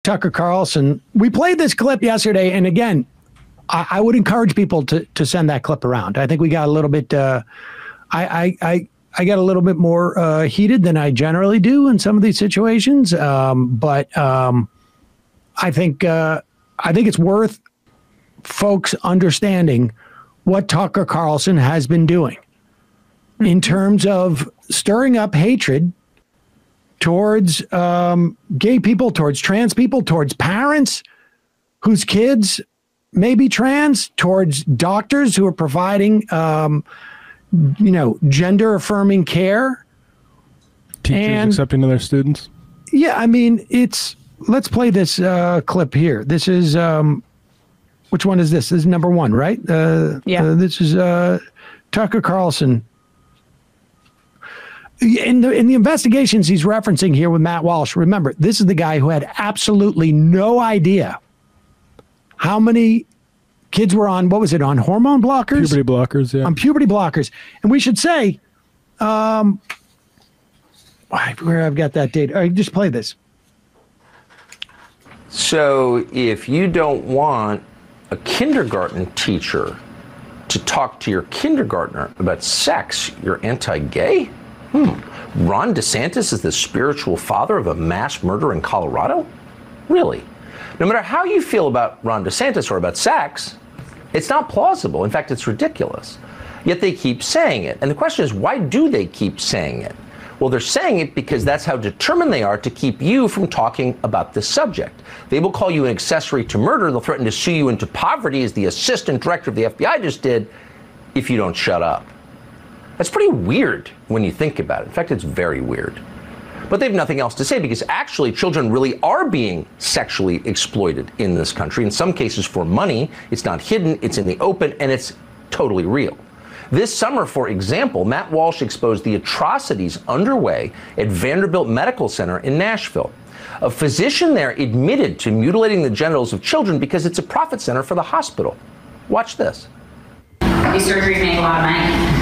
Tucker Carlson. We played this clip yesterday, and again, I would encourage people to send that clip around. I think we got a little bit. I got a little bit more heated than I generally do in some of these situations, but I think it's worth folks understanding what Tucker Carlson has been doing in terms of stirring up hatred towards gay people, towards trans people, towards parents whose kids may be trans, towards doctors who are providing, gender affirming care. Teachers accepting of their students. Yeah, I mean, let's play this clip here. This is, which one is this? This is number one, right? Yeah. This is Tucker Carlson. In the investigations he's referencing here with Matt Walsh, remember, this is the guy who had absolutely no idea how many kids were on, what was it, on hormone blockers? Puberty blockers, yeah. On puberty blockers. And we should say, where I've got that date. All right, just play this. So if you don't want a kindergarten teacher to talk to your kindergartner about sex, you're anti-gay? Ron DeSantis is the spiritual father of a mass murder in Colorado? Really? No matter how you feel about Ron DeSantis or about sex, it's not plausible. In fact, it's ridiculous. Yet they keep saying it. And the question is, why do they keep saying it? Well, they're saying it because that's how determined they are to keep you from talking about this subject. They will call you an accessory to murder. They'll threaten to sue you into poverty, as the assistant director of the FBI just did, if you don't shut up. That's pretty weird when you think about it. In fact, it's very weird. But they have nothing else to say because actually children really are being sexually exploited in this country, in some cases for money. It's not hidden, it's in the open, and it's totally real. This summer, for example, Matt Walsh exposed the atrocities underway at Vanderbilt Medical Center in Nashville. A physician there admitted to mutilating the genitals of children because it's a profit center for the hospital. Watch this. These surgeries make a lot of money.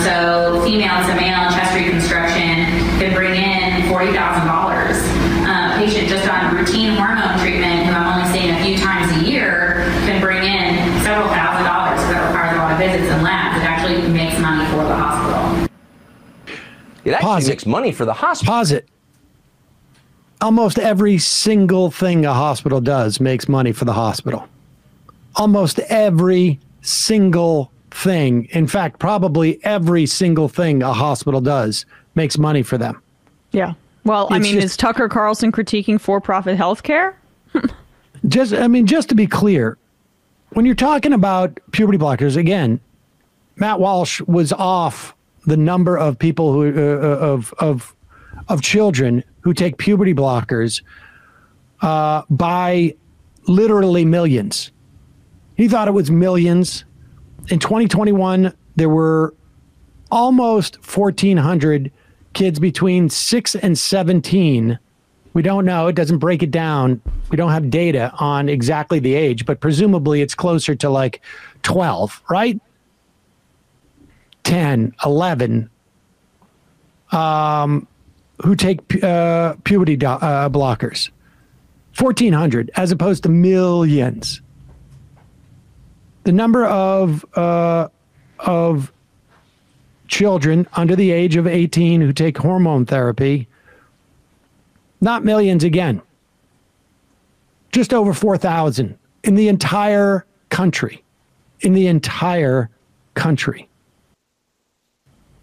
So female to male chest reconstruction could bring in $40,000. A patient just on routine hormone treatment, who I'm only seeing a few times a year, can bring in several $1,000s. That requires a lot of visits and labs. It actually makes money for the hospital. It actually makes money for the hospital. Pause it. Almost every single thing a hospital does makes money for the hospital. Almost every single thing. In fact, probably every single thing a hospital does makes money for them. Yeah. Well, I mean, is Tucker Carlson critiquing for-profit healthcare? Just to be clear, when you're talking about puberty blockers, again, Matt Walsh was off the number of people who of children who take puberty blockers by literally millions. He thought it was millions. In 2021, there were almost 1,400 kids between 6 and 17. We don't know. It doesn't break it down. We don't have data on exactly the age, but presumably it's closer to like 12, right? 10, 11, who take puberty blockers. 1,400 as opposed to millions. The number of children under the age of 18 who take hormone therapy, not millions again, just over 4,000 in the entire country. In the entire country.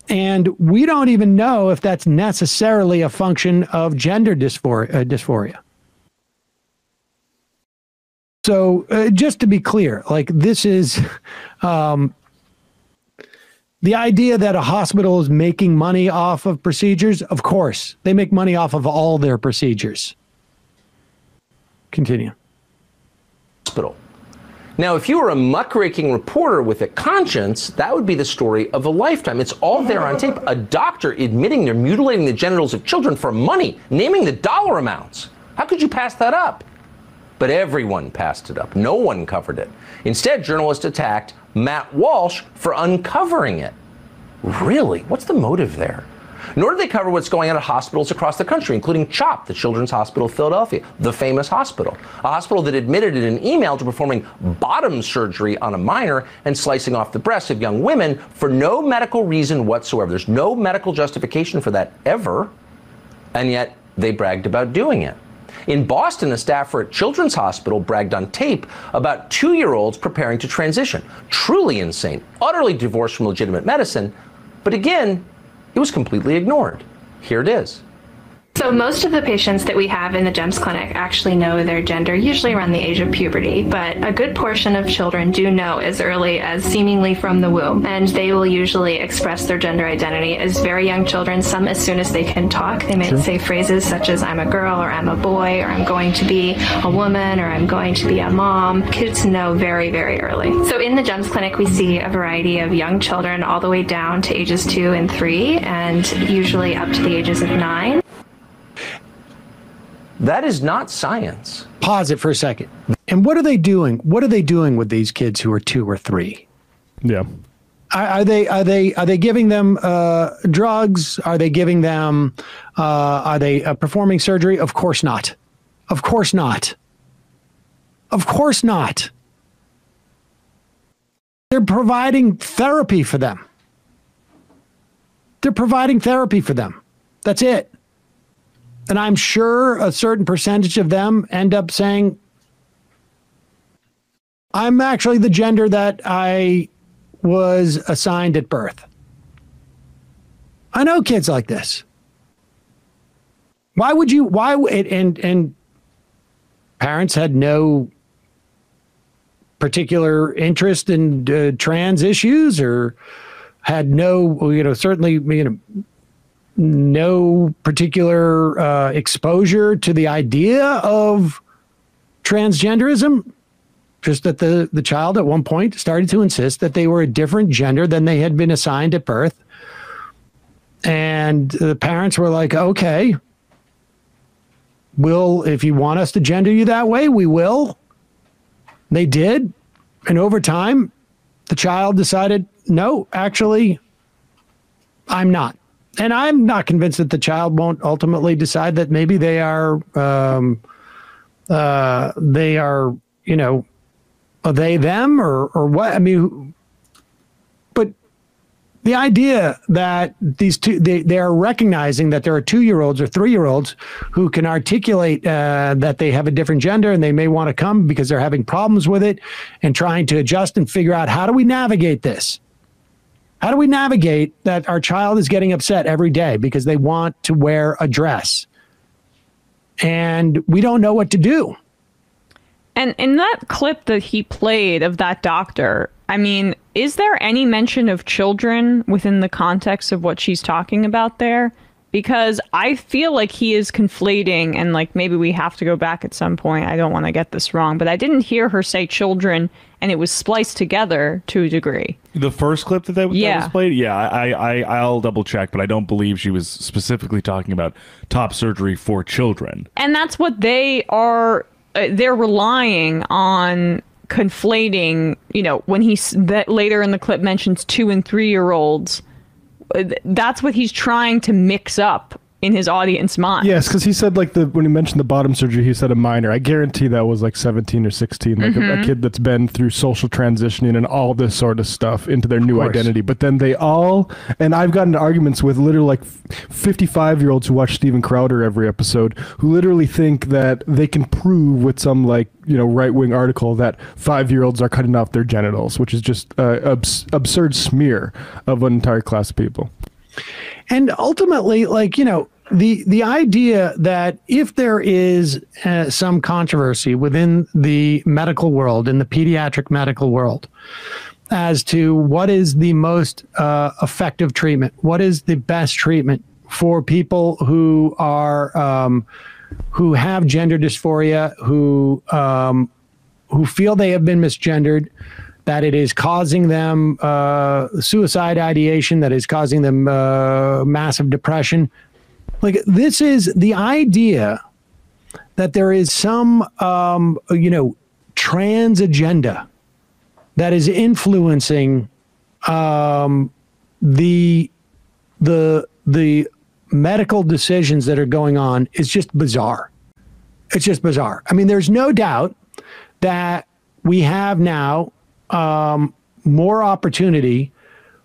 And we don't even know if that's necessarily a function of gender dysphoria. So just to be clear, like this is the idea that a hospital is making money off of procedures. Of course, they make money off of all their procedures. Continue. Hospital. Now, if you were a muckraking reporter with a conscience, that would be the story of a lifetime. It's all there on tape. A doctor admitting they're mutilating the genitals of children for money, naming the dollar amounts. How could you pass that up? But everyone passed it up. No one covered it. Instead, journalists attacked Matt Walsh for uncovering it. Really? What's the motive there? Nor do they cover what's going on at hospitals across the country, including CHOP, the Children's Hospital of Philadelphia, the famous hospital, a hospital that admitted in an email to performing bottom surgery on a minor and slicing off the breasts of young women for no medical reason whatsoever. There's no medical justification for that ever, and yet they bragged about doing it. In Boston, a staffer at Children's Hospital bragged on tape about 2-year-olds preparing to transition. Truly insane, utterly divorced from legitimate medicine. But again, it was completely ignored. Here it is. So most of the patients that we have in the GEMS clinic actually know their gender, usually around the age of puberty, but a good portion of children do know as early as seemingly from the womb, and they will usually express their gender identity as very young children, some as soon as they can talk. They may say phrases such as I'm a girl, or I'm a boy, or I'm going to be a woman, or I'm going to be a mom. Kids know very, very early. So in the GEMS clinic, we see a variety of young children all the way down to ages 2 and 3, and usually up to the ages of 9. That is not science. Pause it for a second. And what are they doing? What are they doing with these kids who are 2 or 3? Yeah. Are they giving them drugs? Are they giving them? Are they performing surgery? Of course not. Of course not. Of course not. They're providing therapy for them. They're providing therapy for them. That's it. And I'm sure a certain percentage of them end up saying, I'm actually the gender that I was assigned at birth. I know kids like this. And parents had no particular interest in trans issues, or had no, certainly, no particular exposure to the idea of transgenderism, just that the child at one point started to insist that they were a different gender than they had been assigned at birth. And the parents were like, okay, if you want us to gender you that way, we will. They did. And over time, the child decided, no, actually, I'm not. And I'm not convinced that the child won't ultimately decide that maybe they are, they, them, or what? I mean, but the idea that these two, they are recognizing that there are 2-year-olds or 3-year-olds who can articulate that they have a different gender and they may want to come because they're having problems with it and trying to adjust and figure out, how do we navigate this? How do we navigate that our child is getting upset every day because they want to wear a dress and we don't know what to do? And in that clip that he played of that doctor, I mean, is there any mention of children within the context of what she's talking about there? Because I feel like he is conflating, and like maybe we have to go back at some point. I don't want to get this wrong, but I didn't hear her say children, and it was spliced together to a degree. The first clip that was played? Yeah, I'll double check, but I don't believe she was specifically talking about top surgery for children. And that's what they are, they're relying on conflating, when that later in the clip mentions 2- and 3-year-olds. That's what he's trying to mix up in his audience mind. Yes, because he said when he mentioned the bottom surgery, he said a minor. I guarantee that was like 17 or 16, like a kid that's been through social transitioning and all this sort of stuff into their new identity. But then they all, and I've gotten into arguments with literally 55-year-olds who watch Steven Crowder every episode, who literally think that they can prove with some right-wing article that 5-year-olds are cutting off their genitals, which is just absurd smear of an entire class of people. And ultimately, the idea that if there is some controversy within the medical world, in the pediatric medical world, as to what is the most effective treatment, what is the best treatment for people who are who have gender dysphoria, who feel they have been misgendered, that it is causing them suicide ideation, that is causing them massive depression. This is the idea that there is some, trans agenda that is influencing the medical decisions that are going on is just bizarre. It's just bizarre. I mean, there's no doubt that we have now more opportunity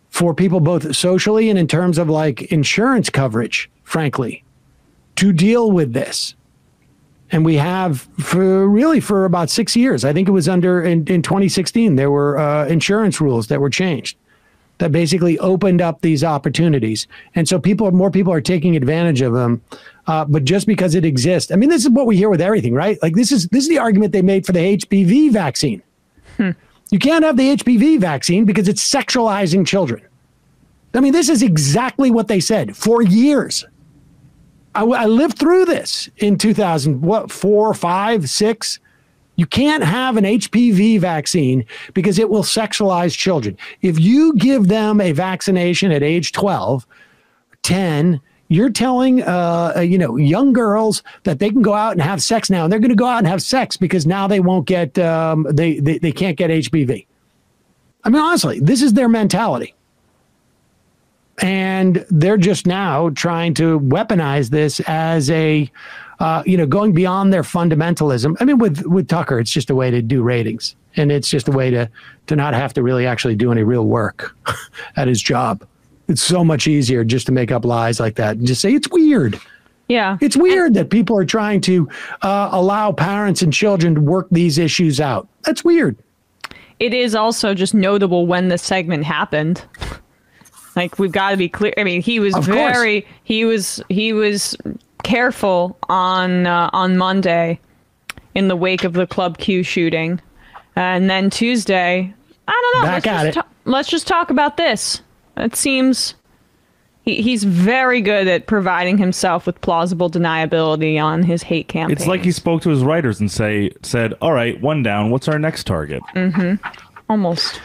for people, both socially and in terms of like insurance coverage, frankly, to deal with this. And we have for about 6 years. I think it was in 2016, there were insurance rules that were changed that basically opened up these opportunities. And so more people are taking advantage of them. But just because it exists, I mean, this is what we hear with everything, right? Like this is the argument they made for the HPV vaccine. You can't have the HPV vaccine because it's sexualizing children. I mean, this is exactly what they said for years. I lived through this in 2004, 5, 6. You can't have an HPV vaccine because it will sexualize children. If you give them a vaccination at age 12, 10, you're telling young girls that they can go out and have sex now, and they're going to go out and have sex because now they won't get they can't get HPV. I mean, honestly, this is their mentality. And they're just now trying to weaponize this as a, going beyond their fundamentalism. I mean, with Tucker, it's just a way to do ratings. And it's just a way to not have to really actually do any real work at his job. It's so much easier just to make up lies like that and just say it's weird. Yeah. It's weird that people are trying to allow parents and children to work these issues out. That's weird. It is also just notable when the segment happened. Like, we've got to be clear. I mean, he was he was careful on Monday in the wake of the Club Q shooting. And then Tuesday, I don't know. Let's just talk about this. It seems he's very good at providing himself with plausible deniability on his hate campaign. It's like he spoke to his writers and said, all right, one down. What's our next target? Almost.